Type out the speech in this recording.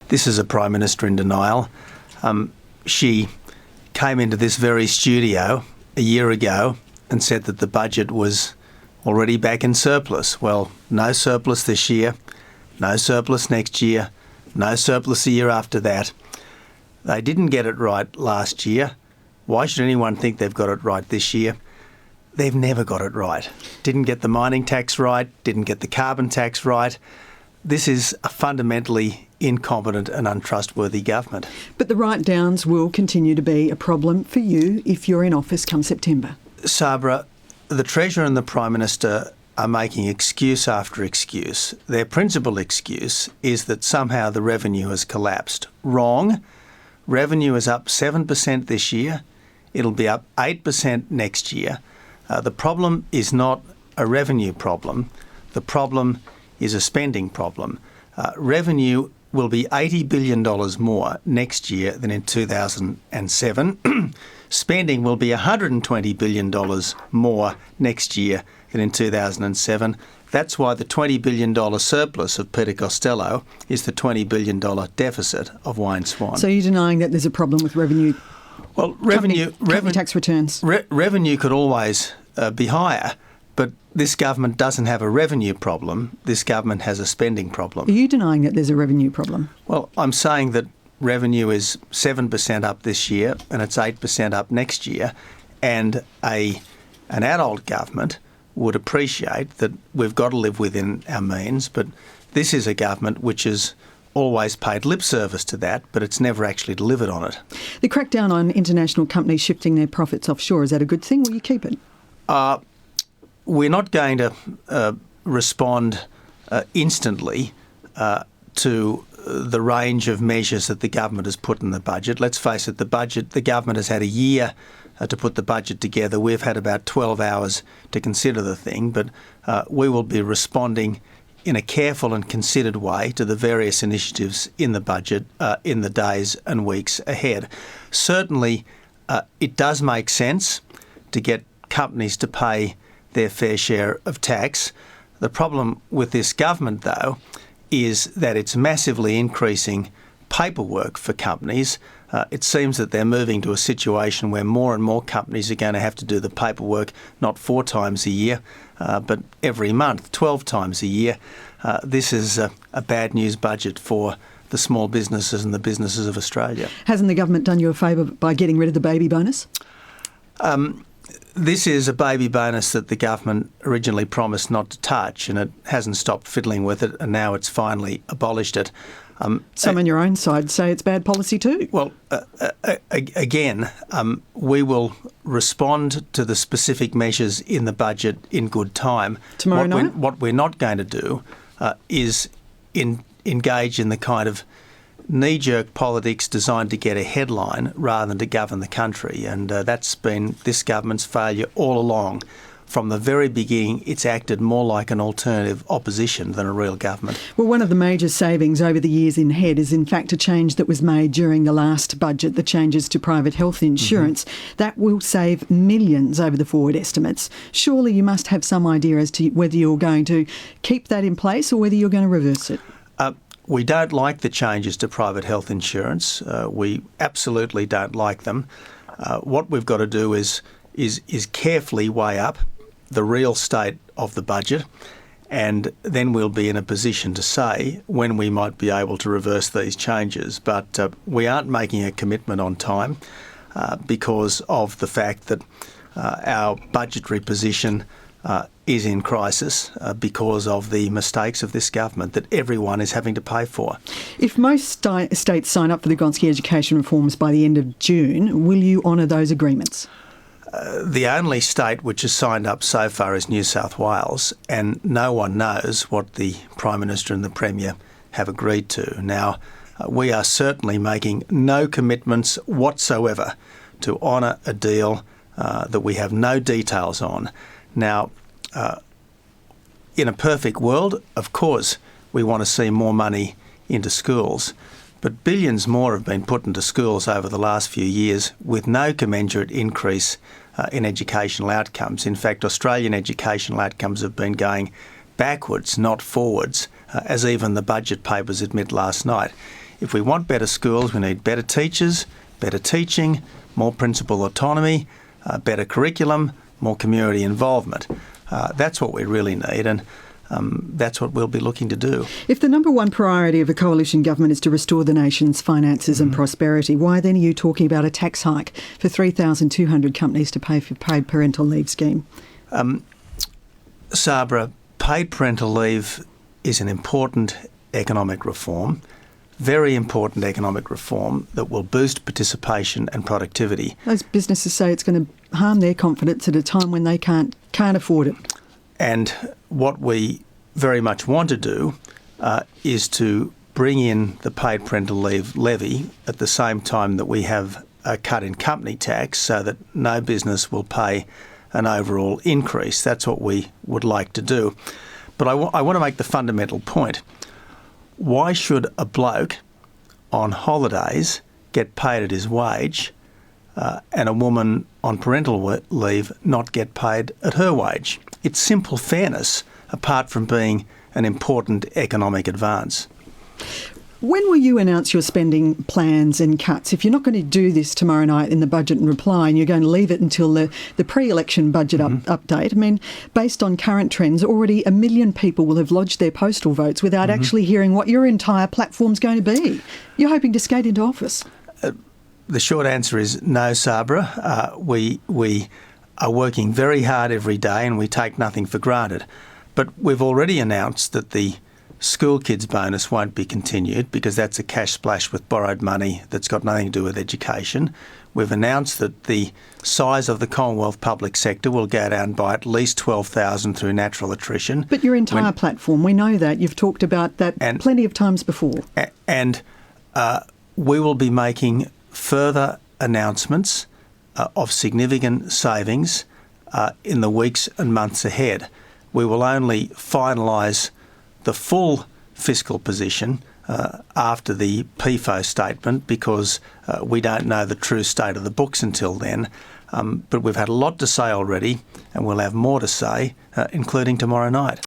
This is a Prime Minister in denial. She came into this very studio a year ago and said that the budget was already back in surplus. Well, no surplus this year, no surplus next year, no surplus the year after that. They didn't get it right last year. Why should anyone think they've got it right this year? They've never got it right. Didn't get the mining tax right, didn't get the carbon tax right. This is a fundamentally incompetent and untrustworthy government. But the write-downs will continue to be a problem for you if you're in office come September. Sabra, the Treasurer and the Prime Minister are making excuse after excuse. Their principal excuse is that somehow the revenue has collapsed. Wrong. Revenue is up 7% this year. It'll be up 8% next year. The problem is not a revenue problem. The problem is a spending problem. Revenue will be $80 billion more next year than in 2007. Spending will be $120 billion more next year than in 2007. That's why the $20 billion surplus of Peter Costello is the $20 billion deficit of Wayne Swan. So you're denying that there's a problem with revenue? Well, company tax returns. Revenue could always be higher, but this government doesn't have a revenue problem. This government has a spending problem. Are you denying that there's a revenue problem? Well, I'm saying that revenue is 7% up this year and it's 8% up next year, and an adult government would appreciate that we've got to live within our means, but this is a government which has always paid lip service to that, but it's never actually delivered on it. The crackdown on international companies shifting their profits offshore, is that a good thing? Will you keep it? We're not going to respond instantly to the range of measures that the government has put in the budget. Let's face it, the government has had a year to put the budget together. We've had about 12 hours to consider the thing, but we will be responding in a careful and considered way to the various initiatives in the budget in the days and weeks ahead. Certainly, it does make sense to get companies to pay their fair share of tax. The problem with this government, though, is that it's massively increasing paperwork for companies. It seems that they're moving to a situation where more and more companies are going to have to do the paperwork not 4 times a year, but every month, 12 times a year. This is a bad news budget for the small businesses and the businesses of Australia. Hasn't the government done you a favour by getting rid of the baby bonus? This is a baby bonus that the government originally promised not to touch, and it hasn't stopped fiddling with it, and now it's finally abolished it. Some on your own side say it's bad policy too. Well, again, we will respond to the specific measures in the budget in good time. Tomorrow night? What we're not going to do is engage in the kind of knee-jerk politics designed to get a headline rather than to govern the country. And that's been this government's failure all along. From the very beginning, it's acted more like an alternative opposition than a real government. Well, one of the major savings over the years in head is in fact a change that was made during the last budget, the changes to private health insurance. That will save millions over the forward estimates. Surely you must have some idea as to whether you're going to keep that in place or whether you're going to reverse it. We don't like the changes to private health insurance. We absolutely don't like them. What we've got to do is carefully weigh up the real state of the budget, and then we'll be in a position to say when we might be able to reverse these changes. But we aren't making a commitment on time because of the fact that our budgetary position is in crisis because of the mistakes of this government that everyone is having to pay for. If most states sign up for the Gonski education reforms by the end of June, will you honour those agreements? The only state which has signed up so far is New South Wales, and no one knows what the Prime Minister and the Premier have agreed to. Now, we are certainly making no commitments whatsoever to honour a deal that we have no details on. Now, in a perfect world, of course, we want to see more money into schools, but billions more have been put into schools over the last few years with no commensurate increase in educational outcomes. In fact, Australian educational outcomes have been going backwards, not forwards, as even the budget papers admit last night. if we want better schools, we need better teachers, better teaching, more principal autonomy, better curriculum, more community involvement. That's what we really need, and that's what we'll be looking to do. If the number one priority of a coalition government is to restore the nation's finances and prosperity, why then are you talking about a tax hike for 3,200 companies to pay for paid parental leave scheme? Sabra, paid parental leave is an important economic reform, very important economic reform that will boost participation and productivity. Those businesses say it's going to harm their confidence at a time when they can't afford it. And what we very much want to do is to bring in the paid parental leave levy at the same time that we have a cut in company tax so that no business will pay an overall increase. That's what we would like to do. But I want to make the fundamental point. Why should a bloke on holidays get paid at his wage and a woman on parental leave not get paid at her wage? It's simple fairness, apart from being an important economic advance. When will you announce your spending plans and cuts? If you're not going to do this tomorrow night in the budget and reply and you're going to leave it until the pre-election budget update, I mean, based on current trends, already 1 million people will have lodged their postal votes without actually hearing what your entire platform's going to be. You're hoping to skate into office. The short answer is no, Sabra. We are working very hard every day and we take nothing for granted. But we've already announced that the school kids bonus won't be continued because that's a cash splash with borrowed money that's got nothing to do with education. We've announced that the size of the Commonwealth public sector will go down by at least 12,000 through natural attrition. But your entire platform, we know that. You've talked about that plenty of times before. And we will be making further announcements of significant savings in the weeks and months ahead. We will only finalise the full fiscal position after the PFO statement because we don't know the true state of the books until then. But we've had a lot to say already and we'll have more to say, including tomorrow night.